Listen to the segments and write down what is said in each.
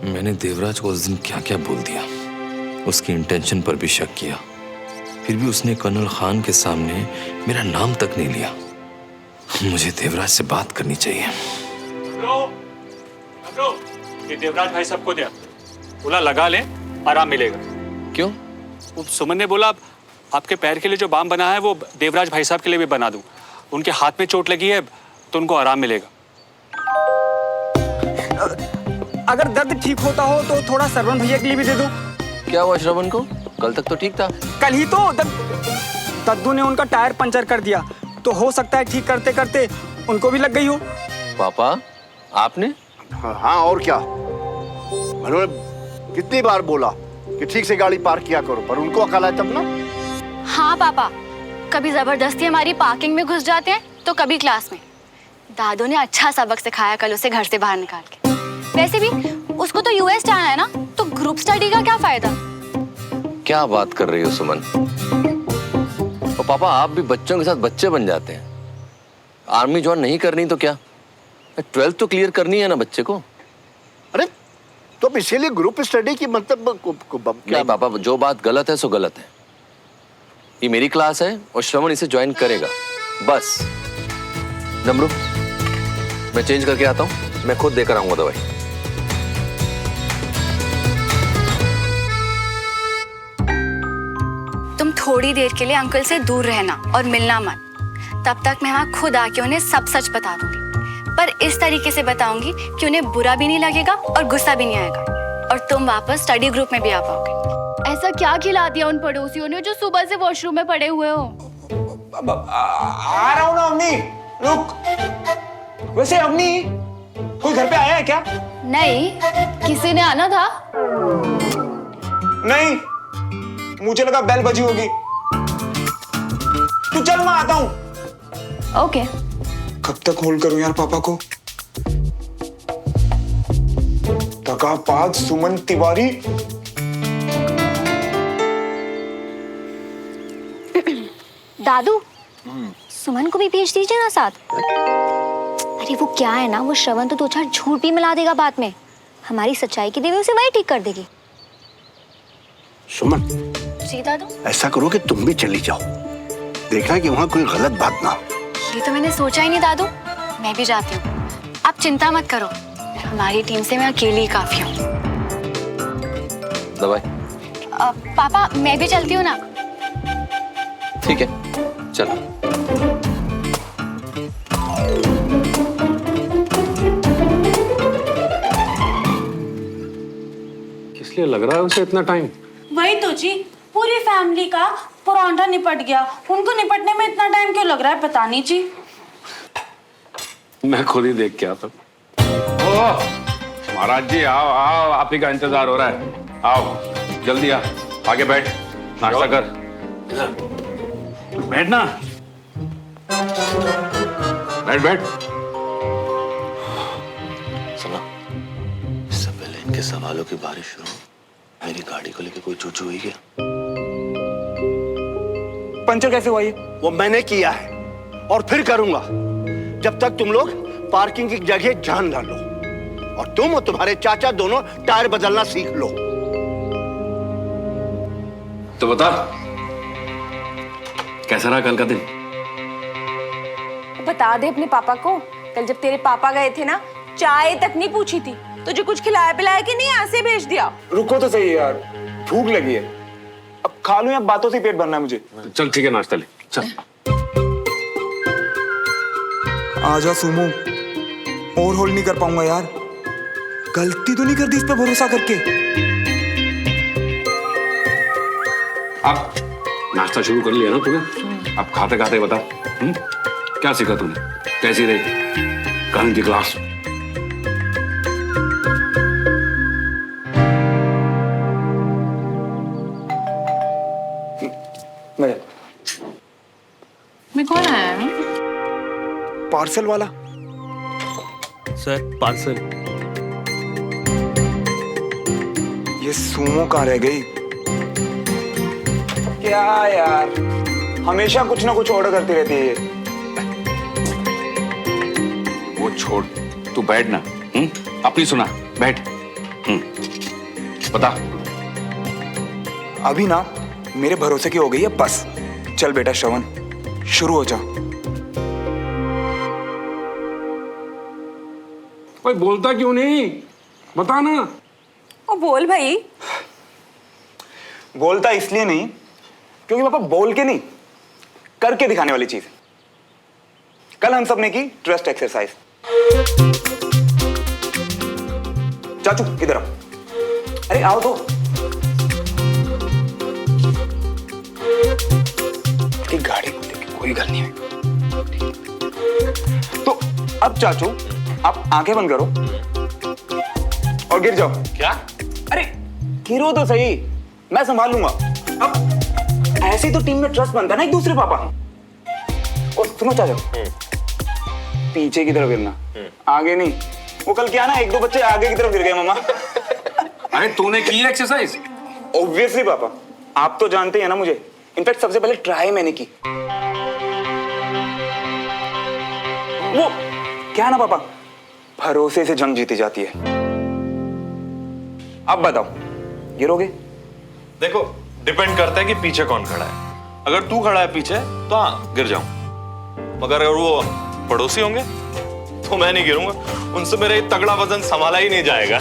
मैंने देवराज को उस दिन क्या क्या बोल दिया, उसकी इंटेंशन पर भी शक किया, फिर भी उसने कर्नल खान के सामने मेरा नाम तक नहीं लिया। मुझे देवराज से बात करनी चाहिए। ये देवराज भाई सबको दिया, बोला लगा ले, आराम मिलेगा। क्यों? वो सुमन ने बोला आपके पैर के लिए जो बाम बना है वो देवराज भाई साहब के लिए भी बना दूं। उनके हाथ में चोट लगी है तो उनको आराम मिलेगा। अगर दर्द ठीक होता हो तो थोड़ा सरवन भैया के लिए भी दे दो। क्या हुआ श्रवण को? कल तक तो ठीक था। कल ही तो दद्दू ने उनका टायर पंचर कर दिया, तो हो सकता है ठीक करते करते उनको भी लग गई हो। पापा आपने? हाँ और क्या, मैंने कितनी बार बोला कि ठीक से गाड़ी पार्क किया करो, पर उनको अकल है तब ना। हाँ पापा, कभी जबरदस्ती हमारी पार्किंग में घुस जाते हैं तो कभी क्लास में। दादू ने अच्छा सबक सिखाया कल उसे घर से बाहर निकाल के। वैसे भी उसको तो यूएस जाना है ना, तो ग्रुप स्टडी का क्या फायदा। क्या बात कर रही हो सुमन? और पापा आप भी बच्चों के साथ बच्चे बन जाते हैं। आर्मी ज्वाइन नहीं करनी तो क्या, 12th तो क्लियर करनी है ना बच्चे को। अरे तो इसीलिए ग्रुप स्टडी की मतलब नहीं पापा, जो बात गलत है सो गलत है। ये मेरी क्लास है और श्रवण इसे ज्वाइन करेगा, बस। डमरू मैं चेंज करके आता हूँ, मैं खुद देकर आऊंगा दवाई। तुम थोड़ी देर के लिए अंकल से दूर रहना और मिलना मत। तब तक मैं वहाँ खुद आके उन्हें सब सच बता दूंगी, पर इस तरीके से बताऊंगी कि उन्हें बुरा भी नहीं लगेगा और गुस्सा भी नहीं आएगा, और तुम वापस स्टडी ग्रुप में भी आ पाओगे। ऐसा क्या खिला दिया उन पड़ोसियों ने जो सुबह से वॉशरूम में पड़े हुए हो? आ रहा हूँ ना अम्मी, रुक। वैसे अम्मी कोई घर पे आया है क्या? नहीं, किसी ने आना था? नहीं, मुझे लगा बेल बजी होगी। तू चल, मैं आता हूँ। ओके। कब तक होल्ड करूं यार पापा को? दगाबाज सुमन तिवारी। दादू, सुमन को भी भेज दीजिए ना साथ। अरे वो क्या है ना, वो श्रवण तो 2-4 झूठ भी मिला देगा बाद में। हमारी सच्चाई की देवी उसे वही ठीक कर देगी। सुमन, जी दादू। ऐसा करो कि तुम भी चली जाओ, देखना कि वहां कोई गलत बात ना हो। ये तो मैंने सोचा ही नहीं दादू, मैं भी जाती हूँ। आप चिंता मत करो, हमारी टीम से मैं अकेली ही काफी हूँ। दवाई? पापा मैं भी चलती हूँ ना। ठीक है, चलो। किस लिए लग रहा है उसे इतना टाइम? वही तो जी, पूरी फैमिली का परांठा निपट गया, उनको निपटने में इतना टाइम क्यों लग रहा है पता नहीं जी। मैं खुद ही देख के आता हूँ। ओह महाराज जी, आओ आओ, आप ही का इंतजार हो रहा है। आओ जल्दी आ, आगे बैठ, नाश्ता कर। बैठना, बैठ बैठ। सुना, इससे पहले इनके सवालों की बारिश शुरू हो, मेरी गाड़ी को लेके कोई चूचू हुई क्या? पंचर कैसे हुआ ये? वो मैंने किया है और फिर करूंगा, जब तक तुम लोग पार्किंग की जगह जान ना लो, और तुम और तुम्हारे चाचा दोनों टायर बदलना सीख लो। तो बता, कैसा रहा कल का दिन? बता दे अपने पापा को, कल जब तेरे पापा गए थे ना, चाय तक नहीं पूछी थी, तुझे कुछ खिलाया पिलाया कि नहीं, ऐसे भेज दिया। रुको तो सही यार, भूख लगी है, अब खा लूं या बातों से पेट भरना है मुझे? चल ठीक है, नाश्ता ले चल। आजा सुमो, और होल्ड नहीं कर पाऊंगा यार। गलती तो नहीं कर दी इस पे भरोसा करके? अब नाश्ता शुरू कर लिया ना तूने, अब खाते खाते बता, क्या सीखा तूने? कैसी रही कल की क्लास? मैं कौन आया है? पार्सल वाला। Sir parcel. ये सुमो कहाँ रह गई? क्या यार, हमेशा कुछ ना कुछ ऑर्डर करती रहती है ये। वो छोड़, तू बैठ ना, अपनी सुना, बैठ। बता। अभी ना मेरे भरोसे की हो गई है बस। चल बेटा श्रवण, शुरू हो जा। कोई बोलता क्यों नहीं, बता ना। ओ बोल भाई। बोलता इसलिए नहीं क्योंकि पापा बोल के नहीं, करके दिखाने वाली चीज। कल हम सब ने की ट्रस्ट एक्सरसाइज। चाचू इधर आओ। अरे आओ तो। की गाड़ी को लेके कोई गल नहीं है। तो अब चाचू आप आंखें बंद करो और गिर जाओ। क्या? अरे गिरो तो सही, मैं संभाल लूंगा। अब ऐसे तो टीम में ट्रस्ट बनता है ना एक दूसरे पापा। और सुनो चाचा, पीछे की तरफ गिरना, आगे नहीं। वो कल क्या ना, एक दो बच्चे आगे की तरफ गिर गए मामा। अरे तूने की एक्सरसाइज? ऑब्वियसली पापा, आप तो जानते हैं ना मुझे। इनफैक्ट सबसे पहले ट्राई मैंने की। वो क्या ना पापा, भरोसे से जंग जीती जाती है। अब बताओ, गिरोगे? देखो, डिपेंड करता है कि पीछे कौन खड़ा है। अगर तू खड़ा है पीछे तो हाँ गिर जाऊं, मगर अगर वो पड़ोसी होंगे तो मैं नहीं गिरूंगा। उनसे मेरा ये तगड़ा वजन संभाला ही नहीं जाएगा।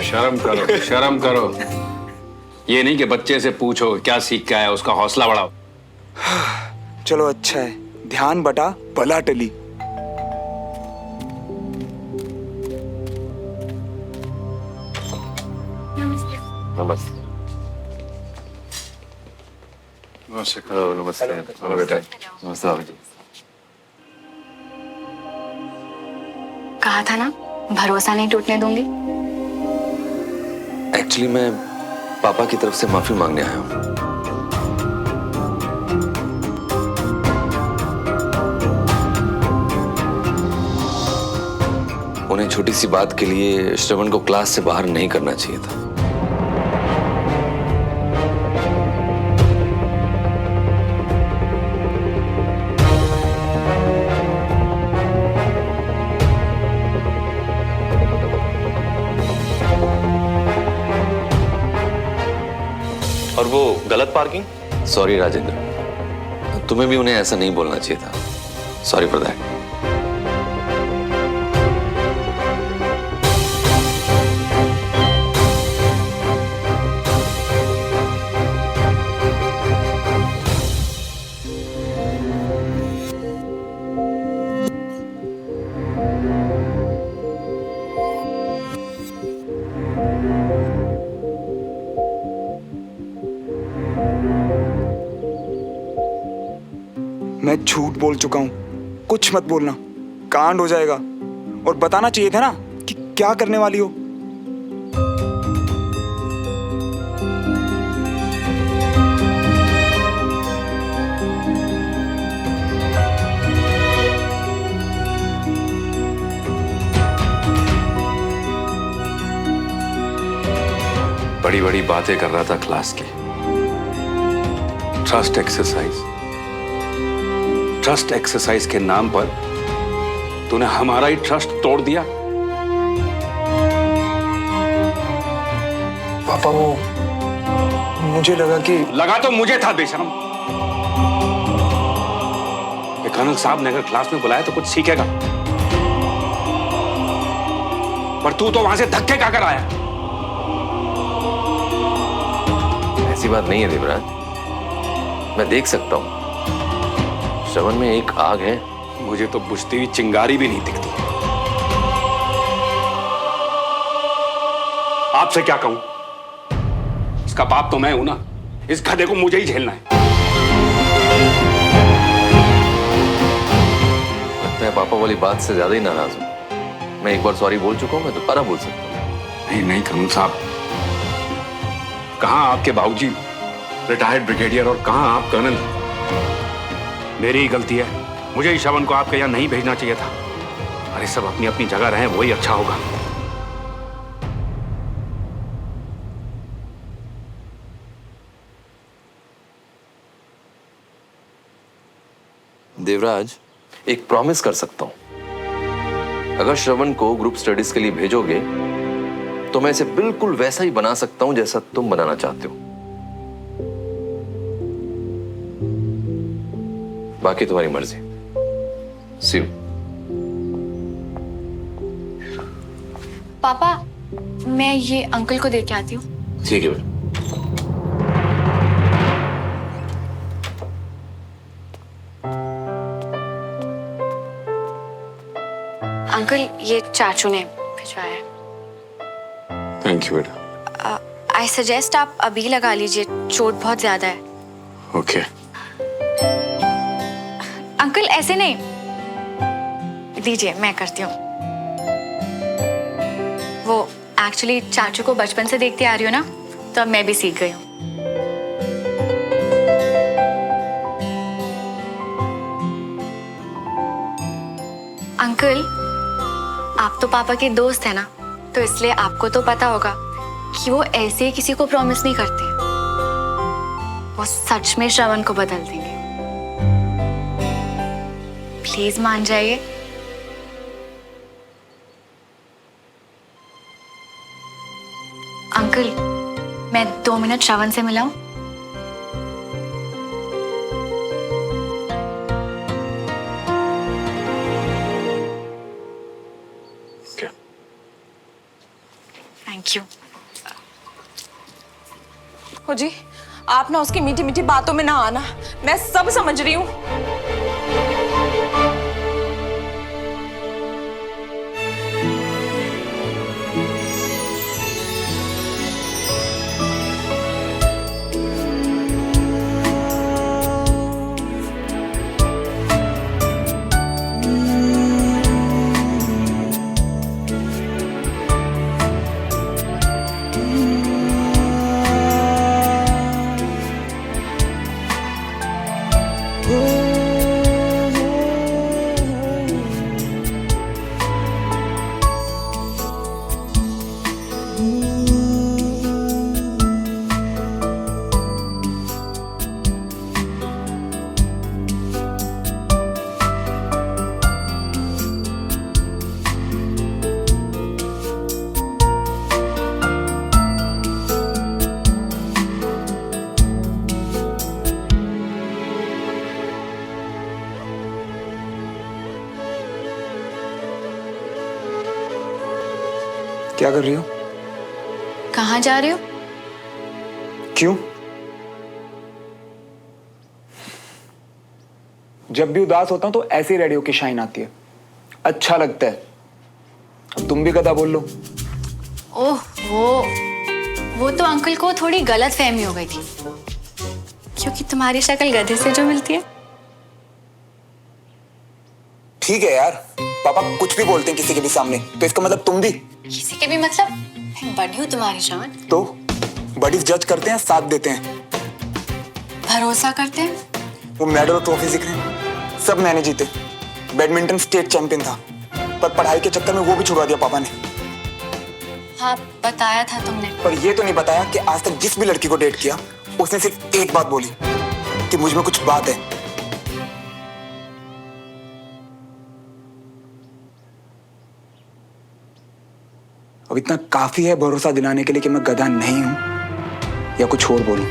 शर्म करो, शर्म करो। ये नहीं कि बच्चे से पूछो क्या सीख के आया, उसका हौसला बढ़ाओ। चलो अच्छा है, ध्यान बटा बला टली। नमस्ते। नमस्ते। नमस्ते। बेटा। नमस्ते बाबू जी। कहा था ना, भरोसा नहीं टूटने दूंगी। एक्चुअली मैं पापा की तरफ से माफी मांगने आया हूँ। उन्हें छोटी सी बात के लिए श्रवण को क्लास से बाहर नहीं करना चाहिए था। और वो गलत पार्किंग? सॉरी राजेंद्र, तुम्हें भी उन्हें ऐसा नहीं बोलना चाहिए था। Sorry for that. मैं झूठ बोल चुका हूं, कुछ मत बोलना, कांड हो जाएगा। और बताना चाहिए था ना कि क्या करने वाली हो। बड़ी बड़ी बातें कर रहा था क्लास की। ट्रस्ट एक्सरसाइज, ट्रस्ट एक्सरसाइज के नाम पर तूने हमारा ही ट्रस्ट तोड़ दिया। पापा वो मुझे लगा तो मुझे था बेशरम। ये कर्नल साहब ने अगर क्लास में बुलाया तो कुछ सीखेगा, पर तू तो वहां से धक्के खाकर आया। ऐसी बात नहीं है देवराज, मैं देख सकता हूं श्रवण में एक आग है। मुझे तो बुझती हुई चिंगारी भी नहीं दिखती। आपसे क्या कहूं, इसका बाप तो मैं हूं ना, इस गधे को मुझे ही झेलना है। लगता है पापा वाली बात से ज्यादा ही नाराज हूं। मैं एक बार सॉरी बोल चुका हूं, मैं दोबारा बोल सकता हूं। नहीं नहीं कर्नल साहब, कहां आपके बाबूजी रिटायर्ड ब्रिगेडियर और कहां आप कर्नल। मेरी ही गलती है, मुझे ही श्रवण को आपके यहां नहीं भेजना चाहिए था। अरे सब अपनी अपनी जगह रहें, वही अच्छा होगा। देवराज, एक प्रॉमिस कर सकता हूं। अगर श्रवण को ग्रुप स्टडीज के लिए भेजोगे तो मैं इसे बिल्कुल वैसा ही बना सकता हूं जैसा तुम बनाना चाहते हो। बाकी तुम्हारी मर्जी। सी यू। पापा, मैं ये अंकल को दे के आती हूँ। ठीक है बेटा। अंकल, ये चाचू ने भिजवाया है। थैंक यू बेटा। आई सजेस्ट आप अभी लगा लीजिए, चोट बहुत ज्यादा है। ओके। अंकल ऐसे नहीं, दीजिए मैं करती हूँ। वो एक्चुअली चाचू को बचपन से देखती आ रही हूँ ना, तो अब मैं भी सीख गई हूँ। अंकल, आप तो पापा के दोस्त हैं ना, तो इसलिए आपको तो पता होगा कि वो ऐसे ही किसी को प्रॉमिस नहीं करते। वो सच में श्रवण को बदल देंगे। प्लीज मान जाइए। अंकल, मैं 2 मिनट श्रवण से मिलाऊं? Thank you. हो जी, आप ना उसकी मीठी मीठी बातों में ना आना, मैं सब समझ रही हूँ। क्या कर रही हो? कहाँ जा रहे हो? क्यों? जब भी उदास होता हूं तो ऐसे ही रेडी होके शाइन आती है, अच्छा लगता है। अब तुम भी गधा बोल लो। ओह वो तो अंकल को थोड़ी गलत फहमी हो गई थी, क्योंकि तुम्हारी शक्ल गधे से जो मिलती है। ठीक है यार, पापा कुछ भी बोलते हैं किसी के भी सामने, तो इसका मतलब तुम भी? किसी के भी मतलब? मैं बड़ी हूँ तुम्हारी श्रवण। तो बडीज जज करते हैं, साथ देते हैं, भरोसा करते हैं। वो मेडल और ट्रॉफी दिख रहे हैं, सब मैंने जीते। बैडमिंटन स्टेट चैंपियन था, पर पढ़ाई के चक्कर में वो भी छुड़वा दिया पापा ने। हाँ, बताया था तुमने। पर ये तो नहीं बताया कि आज तक जिस भी लड़की को डेट किया उसने सिर्फ एक बात बोली कि मुझ में कुछ बात है। अब इतना काफी है भरोसा दिलाने के लिए कि मैं गधा नहीं हूं या कुछ और बोलूं।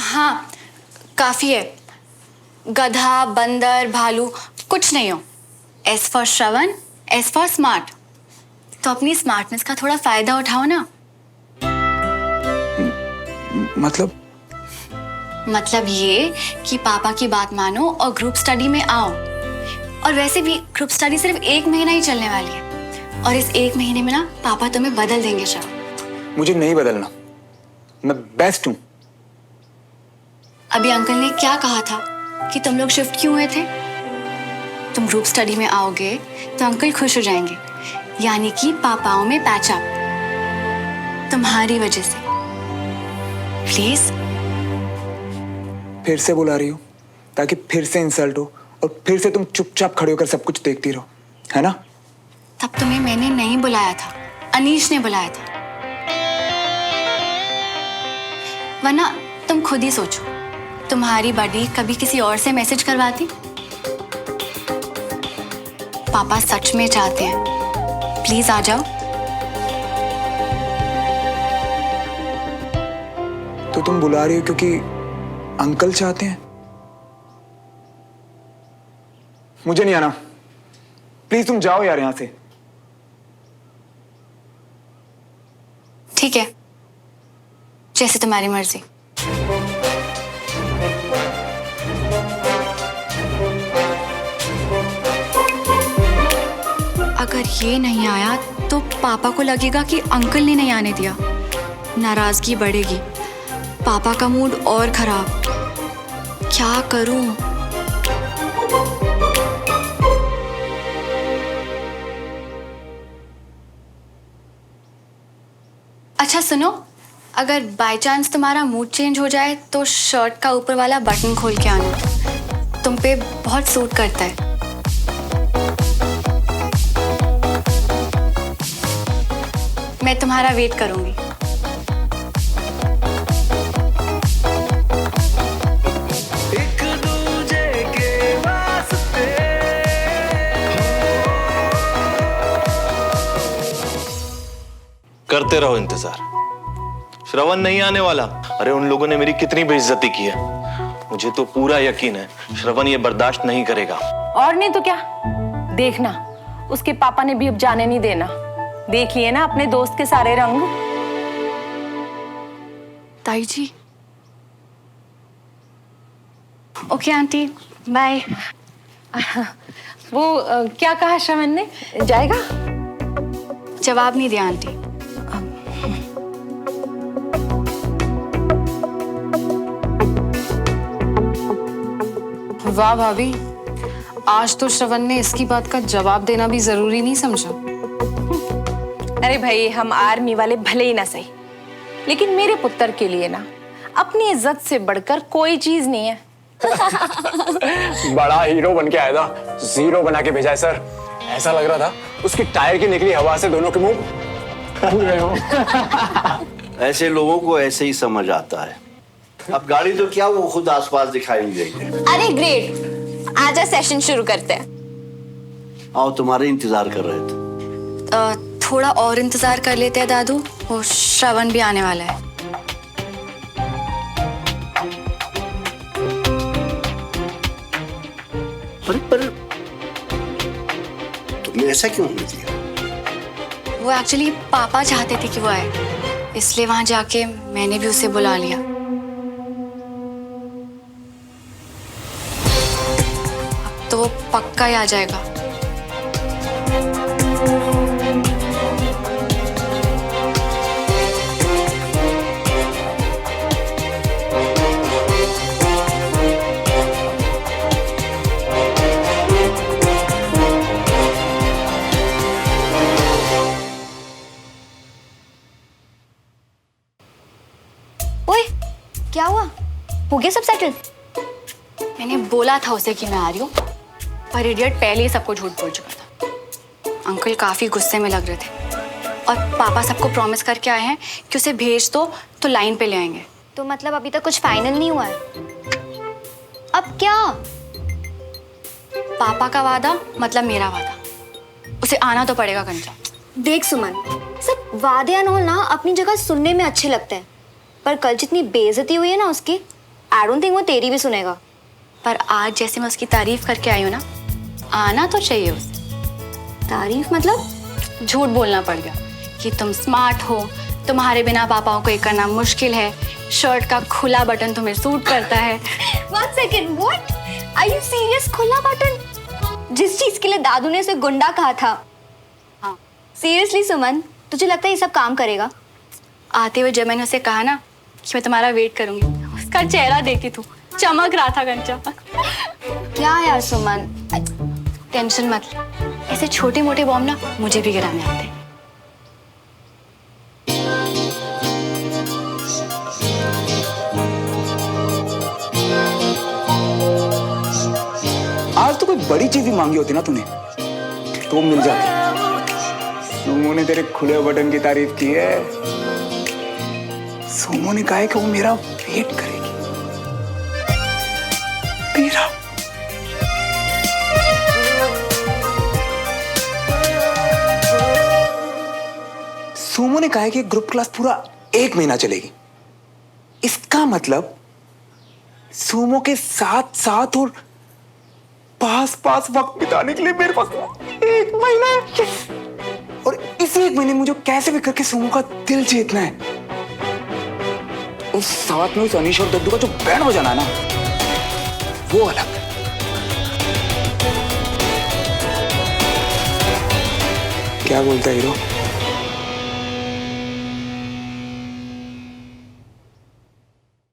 हाँ, काफी है। गधा, बंदर, भालू कुछ नहीं हो। S for Shravan, S for smart. तो अपनी स्मार्टनेस का थोड़ा फायदा उठाओ ना। मतलब ये कि पापा की बात मानो और ग्रुप स्टडी में आओ। और वैसे भी ग्रुप स्टडी सिर्फ 1 महीना ही चलने वाली है, और इस 1 महीने में ना पापा तुम्हें बदल देंगे श्रवण। मुझे नहीं बदलना, मैं बेस्ट हूं। अभी अंकल ने क्या कहा था कि तुम लोग शिफ्ट क्यों हुए थे? तुम ग्रुप स्टडी में आओगे तो अंकल खुश हो जाएंगे, यानी कि पापाओं में पैचअप तुम्हारी वजह से। प्लीज। फिर से बुला रही हो ताकि फिर से इंसल्ट हो और फिर से तुम चुपचाप खड़े होकर सब कुछ देखती रहो, है ना? तब तुम्हें मैंने नहीं बुलाया था, अनीश ने बुलाया था। वरना तुम खुद ही सोचो, तुम्हारी बॉडी कभी किसी और से मैसेज करवाती? पापा सच में चाहते हैं, प्लीज आ जाओ। तो तुम बुला रही हो क्योंकि अंकल चाहते हैं? मुझे नहीं आना, प्लीज तुम जाओ यार यहां से। ठीक है, जैसे तुम्हारी मर्जी। अगर ये नहीं आया तो पापा को लगेगा कि अंकल ने नहीं आने दिया, नाराजगी बढ़ेगी, पापा का मूड और खराब। क्या करूं? अच्छा सुनो, अगर बाय चांस तुम्हारा मूड चेंज हो जाए तो शर्ट का ऊपर वाला बटन खोल के आना, तुम पे बहुत सूट करता है। मैं तुम्हारा वेट करूंगी। करते रहो इंतजार, श्रवण नहीं आने वाला। अरे उन लोगों ने मेरी कितनी बेइज्जती की है, मुझे तो पूरा यकीन है श्रवण ये बर्दाश्त नहीं करेगा। और नहीं तो क्या, देखना उसके पापा ने भी अब जाने नहीं देना। देख लिए ना अपने दोस्त के सारे रंग। ताई जी। Okay aunty, bye. वो क्या कहा श्रवण ने, जाएगा? जवाब नहीं दिया आंटी। वाह भाभी, आज तो श्रवण ने इसकी बात का जवाब देना भी जरूरी नहीं समझा। अरे भाई, हम आर्मी वाले भले ही ना सही, लेकिन मेरे पुत्र के लिए ना अपनी इज्जत से बढ़कर कोई चीज नहीं है। बड़ा हीरो बन के आया था, जीरो बना के भेजा है सर। ऐसा लग रहा था उसकी टायर की निकली हवा से दोनों के मुंह फूल गए हो। ऐसे लोगों को ऐसे ही समझ आता है। अब गाड़ी तो क्या, वो खुद आसपास दिखाई नहीं देगी। अरे ग्रेट, आजा सेशन शुरू करते हैं। आओ, तुम्हारे इंतजार कर रहे थे। थोड़ा और इंतजार कर लेते हैं दादू, वो श्रवण भी आने वाला है। पर तुमने ऐसा क्यों होने दिया? वो एक्चुअली पापा चाहते थे कि वो आए, इसलिए वहां जाके मैंने भी उसे बुला लिया। अब तो वो पक्का ही आ जाएगा। ओए, क्या हुआ? हो गया सब सेटल? मैंने बोला था उसे कि मैं आ रही हूँ, पर इडियट पहले ही सबको झूठ बोल चुका था। अंकल काफी गुस्से में लग रहे थे और पापा सबको प्रॉमिस करके आए हैं कि उसे भेज दो तो लाइन पे ले आएंगे। तो मतलब अभी तक कुछ फाइनल नहीं हुआ है? अब क्या? पापा का वादा मतलब मेरा वादा, उसे आना तो पड़ेगा कंचा। देख सुमन, सब वादे अनहोल ना अपनी जगह सुनने में अच्छे लगते हैं, पर कल जितनी बेइज्जती हुई है ना उसकी, आई डोंट थिंक वो तेरी भी सुनेगा। पर आज जैसे मैं उसकी तारीफ करके आई हूँ ना, आना तो चाहिए उसे। तारीफ मतलब? झूठ बोलना पड़ गया कि तुम स्मार्ट हो, तुम्हारे बिना पापाओं को ये करना मुश्किल है, शर्ट का खुला बटन तुम्हें सूट करता है। One second, what? Are you serious? खुला बटन? जिस चीज के लिए दादू ने उसे गुंडा कहा था। हाँ। सीरियसली सुमन, तुझे लगता है ये सब काम करेगा? आते हुए जब मैंने उसे कहा ना कि मैं तुम्हारा वेट करूंगी, उसका चेहरा देखी तू, चमक रहा था कंचा। क्या यार सुमन, टेंशन मत ले, ऐसे छोटे मोटे बॉम्ब ना मुझे भी गिराने आते हैं। आज तो कोई बड़ी चीज ही मांगी होती ना तूने तो मिल जाती। सुमो ने तेरे खुले बटन की तारीफ की है। सुमो ने कहा है कि वो मेरा वेट करेगी। मेरा सुमो ने कहा है कि ग्रुप क्लास पूरा 1 महीना चलेगी। इसका मतलब सुमो के साथ साथ और पास पास वक्त बिताने के लिए मेरे पास 1 महीना है। Yes! और इसी 1 महीने मुझे कैसे भी करके सुमो का दिल जीतना है। उस साथ में उस अनीश और दद्दू का जो बैंड बजाना है ना, वो अलग। क्या बोलता है हीरो?